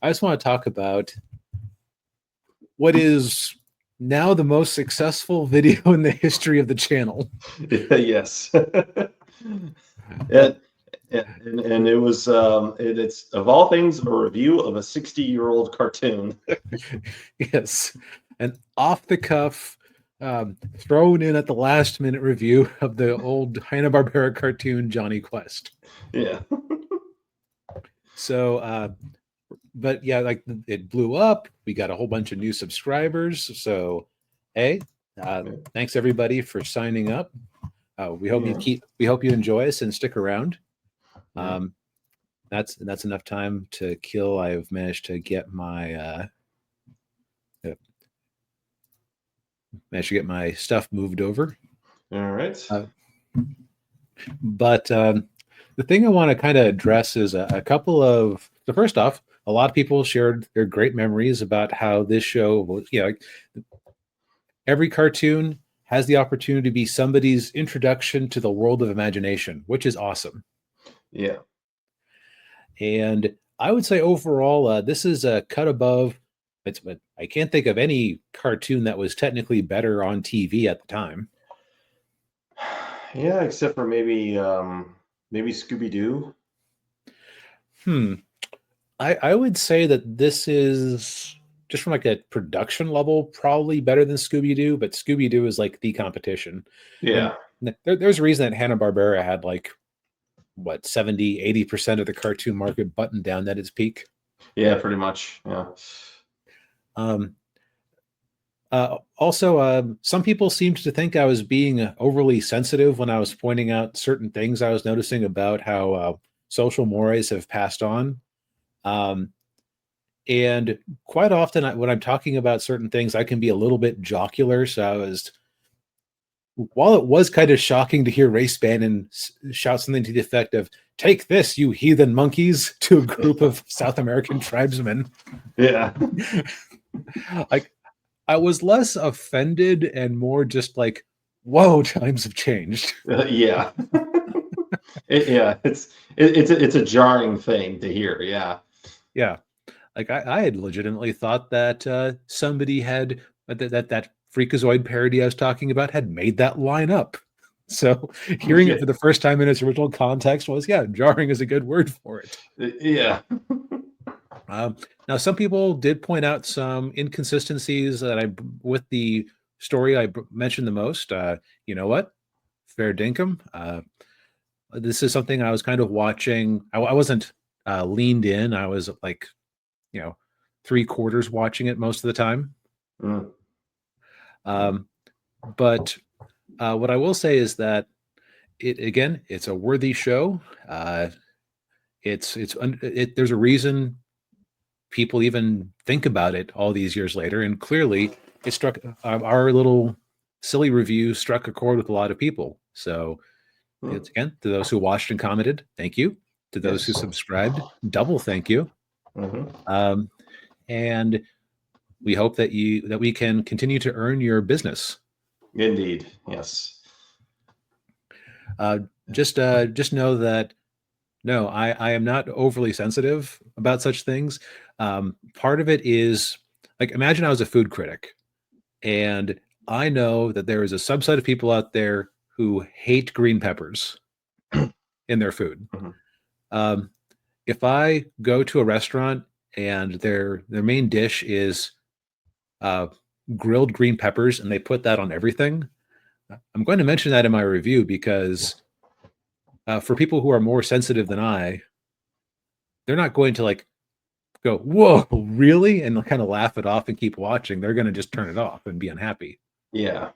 I just want to talk about what is now the most successful video in the history of the channel. Yes. But And it was it's of all things a review of a 60-year-old cartoon. yes, an off the cuff, thrown in at the last minute review of the old Hanna-Barbera cartoon Johnny Quest. Yeah. So, but yeah, like it blew up. We got a whole bunch of new subscribers. So, hey, thanks everybody for signing up. We hope we hope you enjoy us and stick around. That's enough time to kill. I've managed to get my stuff moved over. All right. But the thing I want to kind of address is a couple of. So first off, a lot of people shared their great memories about how this show was. Every cartoon has the opportunity to be somebody's introduction to the world of imagination, which is awesome. Yeah. And I would say overall, this is a cut above. I can't think of any cartoon that was technically better on TV at the time. Yeah, except for maybe Scooby-Doo. I would say that this is just from like a production level, probably better than Scooby-Doo, but Scooby-Doo is like the competition. Yeah. And there's a reason that Hanna-Barbera had like, 70-80% of the cartoon market buttoned down at its peak. Yeah, pretty much. Yeah. Also, some people seemed to think I was being overly sensitive when I was pointing out certain things I was noticing about how social mores have passed on. And quite often when I'm talking about certain things, I can be a little bit jocular. So while it was kind of shocking to hear Race Bannon shout something to the effect of "Take this, you heathen monkeys," to a group of South American tribesmen. Yeah. Like, I was less offended and more just like, whoa, times have changed. Yeah. It's a jarring thing to hear. Yeah. Yeah. Like I had legitimately thought that somebody had that Freakazoid parody I was talking about had made that line up. So hearing it for the first time in its original context was, jarring is a good word for it. Yeah. Now, some people did point out some inconsistencies that with the story I mentioned the most. You know what? Fair dinkum. This is something I was kind of watching. I wasn't leaned in. I was like, 3/4 watching it most of the time. But what I will say is that it's a worthy show. There's a reason people even think about it all these years later, and clearly it struck our little silly review struck a chord with a lot of people. So it's, again, to those who watched and commented, thank you. To those who subscribed, double thank you. And we hope that we can continue to earn your business. Indeed, yes. Just know that no, I am not overly sensitive about such things. Part of it is like, imagine I was a food critic, and I know that there is a subset of people out there who hate green peppers in their food. If I go to a restaurant and their main dish is grilled green peppers and they put that on everything, I'm going to mention that in my review because for people who are more sensitive than I, they're not going to like go, "Whoa, really?" and kind of laugh it off and keep watching. They're going to just turn it off and be unhappy. Yeah.